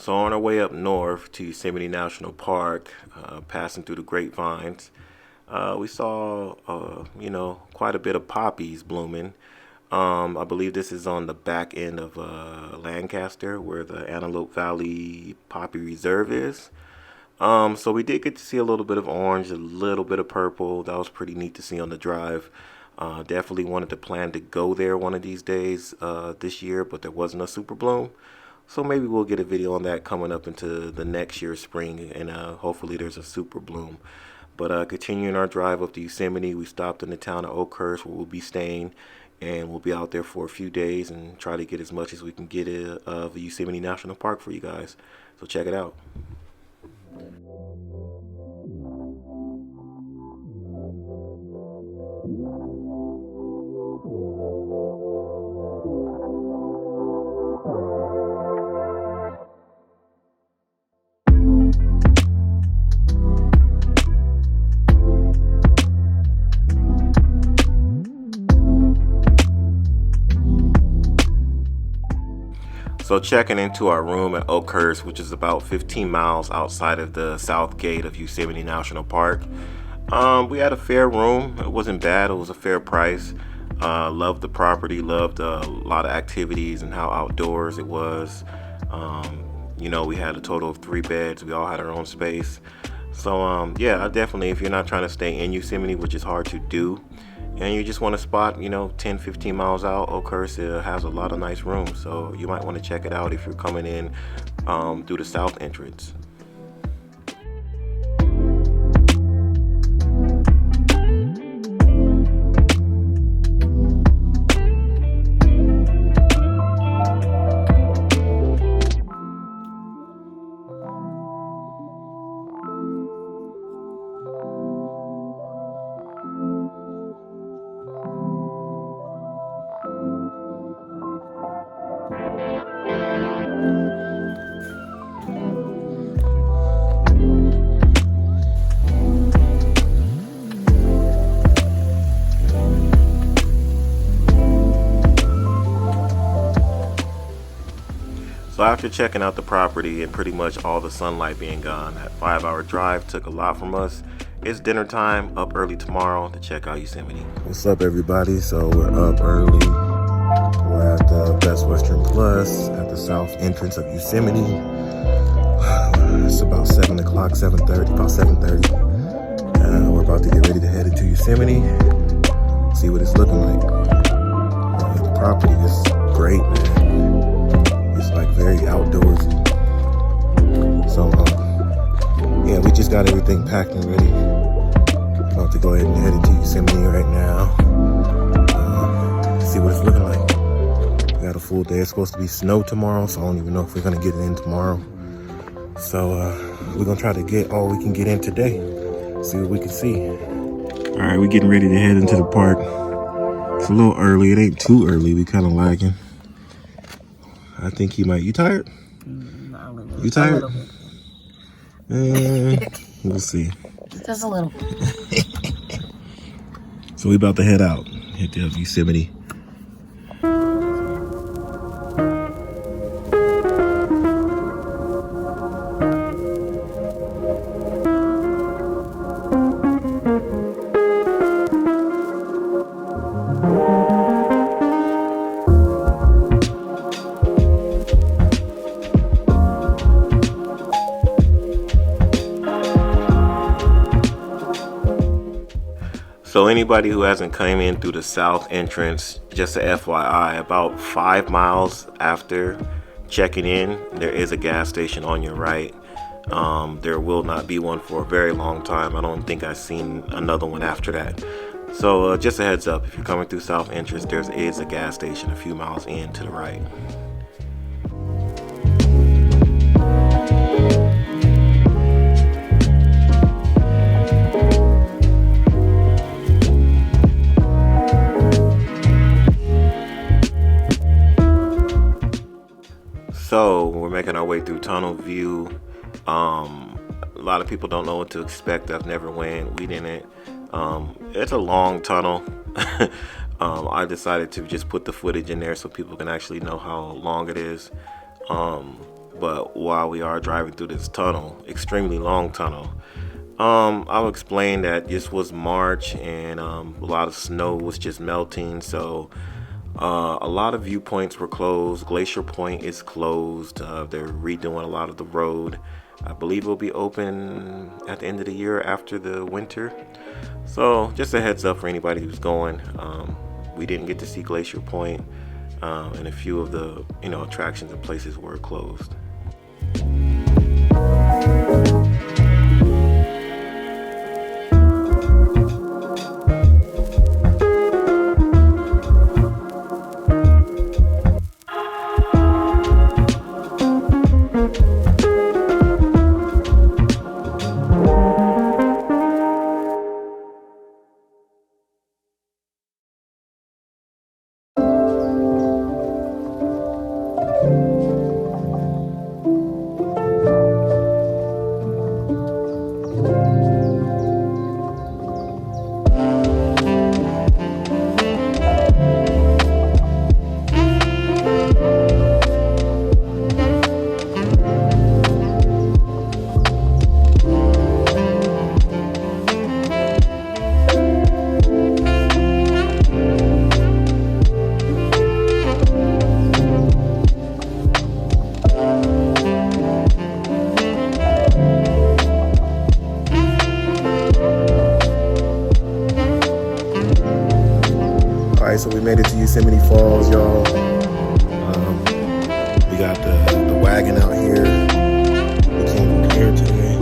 So on our way up north to Yosemite National Park, passing through the grapevines, we saw, quite a bit of poppies blooming. I believe this is on the back end of Lancaster, where the Antelope Valley Poppy Reserve is. So we did get to see a little bit of orange, a little bit of purple. That was pretty neat to see on the drive. Definitely wanted to plan to go there one of these days this year, but there wasn't a super bloom. So maybe we'll get a video on that coming up into the next year's spring, and hopefully there's a super bloom. But continuing our drive up to Yosemite, we stopped in the town of Oakhurst where we'll be staying, and we'll be out there for a few days and try to get as much as we can get of Yosemite National Park for you guys. So check it out. So checking into our room at Oakhurst, which is about 15 miles outside of the south gate of Yosemite National Park. We had a fair room. It wasn't bad. It was a fair price. Loved the property. Loved a lot of activities and how outdoors it was. We had a total of 3 beds. We all had our own space. So yeah, definitely, if you're not trying to stay in Yosemite, which is hard to do, and you just want a spot, 10, 15 miles out, Oakhurst has a lot of nice rooms. So you might want to check it out if you're coming in through the south entrance. So after checking out the property and pretty much all the sunlight being gone, that 5-hour drive took a lot from us. It's dinner time, up early tomorrow to check out Yosemite. What's up, everybody? So we're up early. We're at the Best Western Plus at the south entrance of Yosemite. It's about 7 o'clock, 7:30, about 7:30. We're about to get ready to head into Yosemite, see what it's looking like. The property is great, man. It's like very outdoorsy. So yeah, we just got everything packed and ready. About to go ahead and head into Yosemite right now. See what it's looking like. We got a full day. It's supposed to be snow tomorrow, so I don't even know if we're gonna get it in tomorrow. So we're gonna try to get all we can get in today. See what we can see. All right, we're getting ready to head into the park. It's a little early. It ain't too early. We kind of lagging. I think he might. You tired? You tired? We'll see. Just a little. So we about to head out. Head to Yosemite. So anybody who hasn't come in through the south entrance, just a FYI, about 5 miles after checking in, there is a gas station on your right. There will not be one for a very long time. I don't think I've seen another one after that. So just a heads up, if you're coming through south entrance, there is a gas station a few miles in to the right. So we're making our way through Tunnel View. A lot of people don't know what to expect. I've never went. We didn't. It's a long tunnel. I decided to just put the footage in there so people can actually know how long it is. But while we are driving through this tunnel, extremely long tunnel, I'll explain that this was March and a lot of snow was just melting, so a lot of viewpoints were closed. Glacier Point is closed. They're redoing a lot of the road. I believe it'll be open at the end of the year after the winter. So just a heads up for anybody who's going. We didn't get to see Glacier Point, and a few of the attractions and places were closed. So we made it to Yosemite Falls, y'all. We got the wagon out here. We came here today.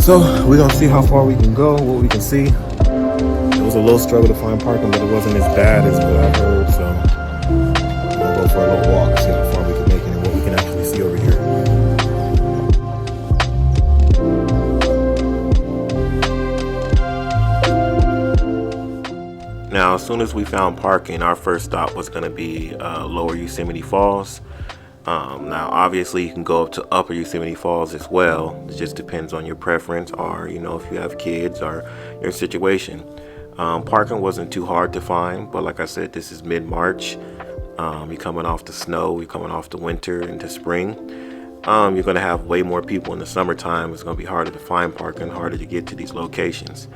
So we're gonna see how far we can go, what we can see. It was a little struggle to find parking, but it wasn't as bad as what I heard. So we're gonna go for a little walk and see how far we can make it and what we can actually see over here. Now, as soon as we found parking, our first stop was going to be Lower Yosemite Falls. Now, obviously, you can go up to Upper Yosemite Falls as well. It just depends on your preference or, if you have kids or your situation. Parking wasn't too hard to find, but like I said, this is mid-March. You're coming off the snow, you're coming off the winter into spring. You're going to have way more people in the summertime. It's going to be harder to find parking, harder to get to these locations.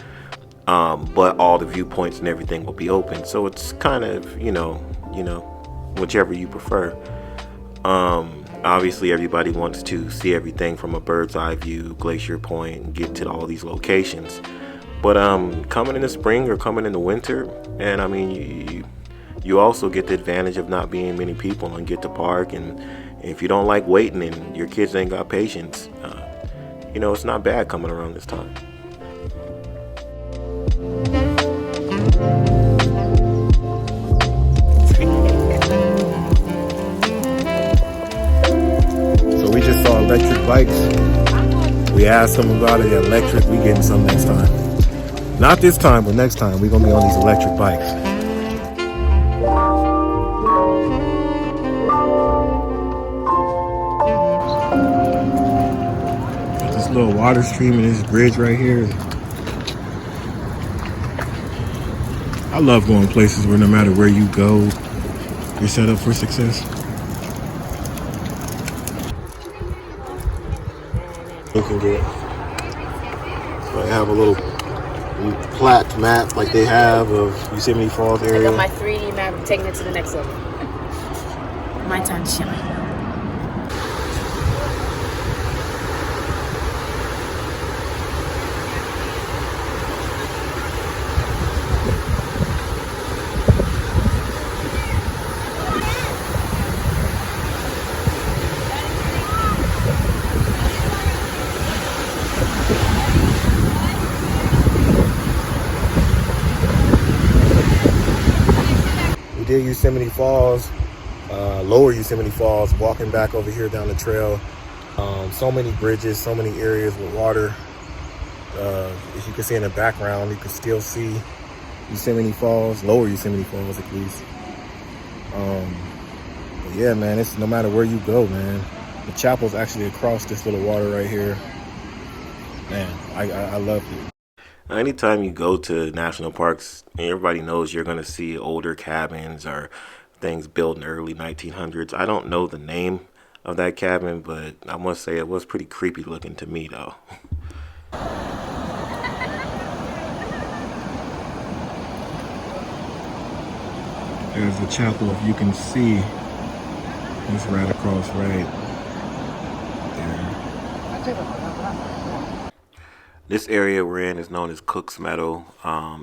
But all the viewpoints and everything will be open, so it's kind of whichever you prefer. Obviously everybody wants to see everything from a bird's eye view, Glacier Point, and get to all these locations. But coming in the spring or coming in the winter, and I mean you also get the advantage of not being many people and get to park. And if you don't like waiting and your kids ain't got patience, it's not bad coming around this time. So we just saw electric bikes. We asked them about it. Electric, we getting some next time. Not this time, but next time we're gonna be on these electric bikes. This little water stream and this bridge right here. I love going places where no matter where you go, you're set up for success. You can get, so I have a little plat map like they have of Yosemite Falls area. I got my 3D map. I'm taking it to the next level. My time to shine. Did Yosemite Falls, Lower Yosemite Falls, walking back over here down the trail. So many bridges, so many areas with water. As you can see in the background, you can still see Yosemite Falls, Lower Yosemite Falls at least. But yeah, man, it's no matter where you go, man. The chapel's actually across this little water right here. Man, I loved it. Anytime you go to national parks, everybody knows you're going to see older cabins or things built in the early 1900s. I don't know the name of that cabin, but I must say it was pretty creepy looking to me though. There's the chapel, if you can see. It's right across right there. This area we're in is known as Cook's Meadow.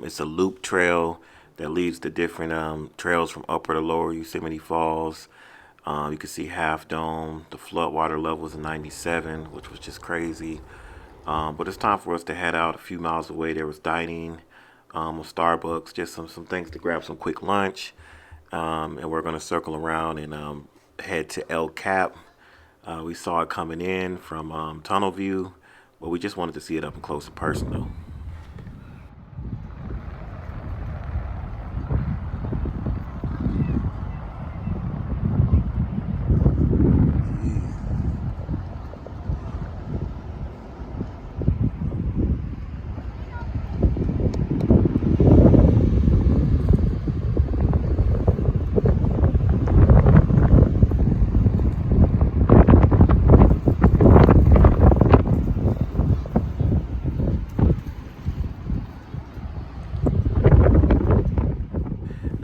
It's a loop trail that leads to different trails from upper to lower Yosemite Falls. You can see Half Dome. The flood water level was 97, which was just crazy. But it's time for us to head out. A few miles away there was dining, a Starbucks, just some things to grab some quick lunch. And we're going to circle around and head to El Cap. We saw it coming in from tunnel view, but we just wanted to see it up and close and personal.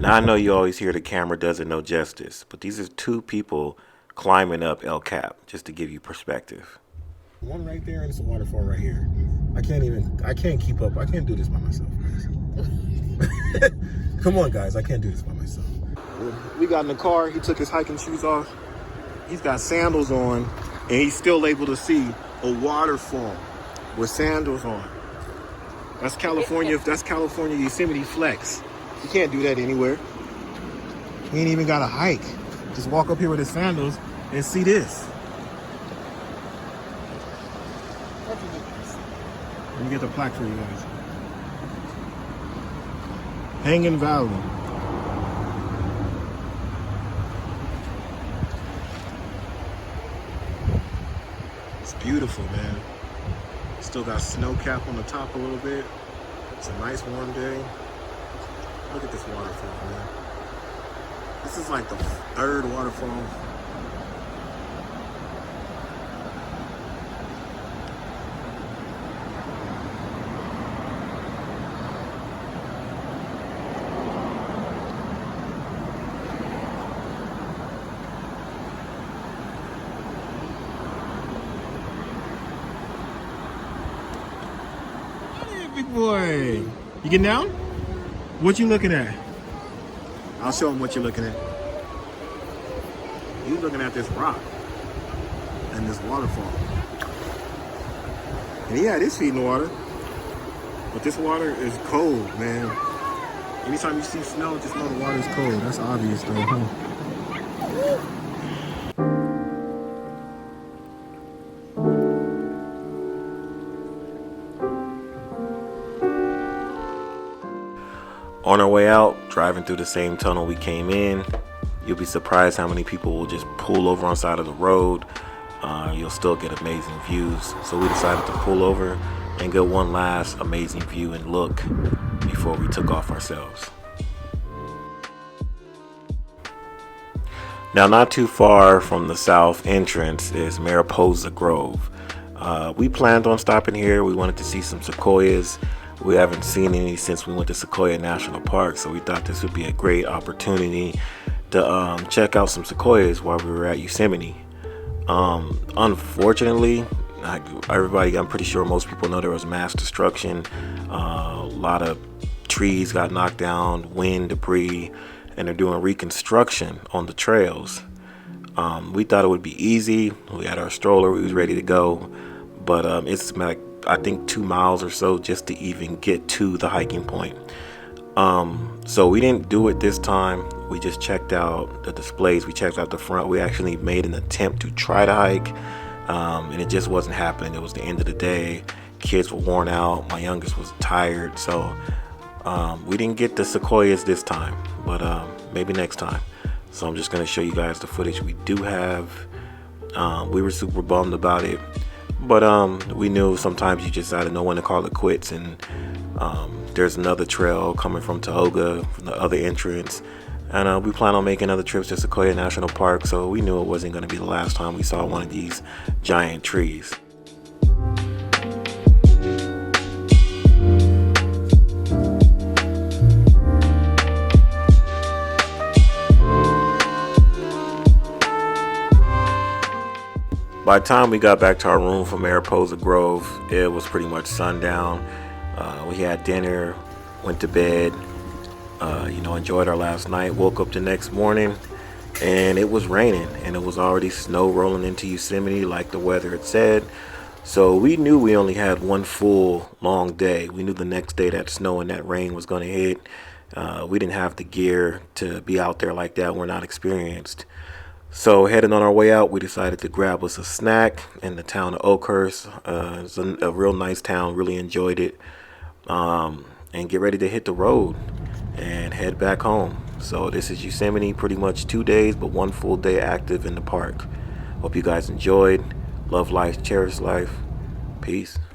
Now, I know you always hear the camera does it no justice, but these are two people climbing up El Cap, just to give you perspective. One right there, and it's a waterfall right here. I can't keep up. I can't do this by myself, guys. Come on, guys, I can't do this by myself. We got in the car, he took his hiking shoes off. He's got sandals on, and he's still able to see a waterfall with sandals on. That's California Yosemite flex. You can't do that anywhere. He ain't even got a hike. Just walk up here with his sandals and see this. Let me get the plaque for you guys. Hanging Valley. It's beautiful, man. Still got snow cap on the top a little bit. It's a nice warm day. Look at this waterfall, man. This is like the third waterfall. Hey, big boy. You getting down? What you looking at? I'll show him what you're looking at. You're looking at this rock and this waterfall. And he had his feet in the water. But this water is cold, man. Anytime you see snow, just know the water is cold. That's obvious though, huh? On our way out, driving through the same tunnel we came in, you'll be surprised how many people will just pull over on the side of the road. You'll still get amazing views. So we decided to pull over and get one last amazing view and look before we took off ourselves. Now, not too far from the south entrance is Mariposa Grove. We planned on stopping here. We wanted to see some sequoias. We haven't seen any since we went to Sequoia National Park, so we thought this would be a great opportunity to check out some sequoias while we were at Yosemite. Unfortunately, I'm pretty sure most people know there was mass destruction. A lot of trees got knocked down, wind, debris, and they're doing reconstruction on the trails. We thought it would be easy. We had our stroller, we was ready to go, but it's like I think 2 miles or so just to even get to the hiking point. So we didn't do it this time. We just checked out the displays. We checked out the front. We actually made an attempt to try to hike, and it just wasn't happening. It was the end of the day. Kids were worn out. My youngest was tired. So we didn't get the sequoias this time, but maybe next time. So I'm just going to show you guys the footage we do have. We were super bummed about it, but we knew sometimes you just gotta know when to call it quits. And there's another trail coming from Tioga, from the other entrance, And we plan on making other trips to Sequoia National Park, so we knew it wasn't going to be the last time we saw one of these giant trees. By the time we got back to our room from Mariposa Grove, it was pretty much sundown. We had dinner, went to bed, enjoyed our last night, woke up the next morning, and it was raining, and it was already snow rolling into Yosemite like the weather had said. So we knew we only had one full long day. We knew the next day that snow and that rain was going to hit. We didn't have the gear to be out there like that. We're not experienced. So heading on our way out, we decided to grab us a snack in the town of Oakhurst. It's a real nice town, really enjoyed it. And get ready to hit the road and head back home. So this is Yosemite, pretty much 2 days, but one full day active in the park. Hope you guys enjoyed. Love life, cherish life. Peace.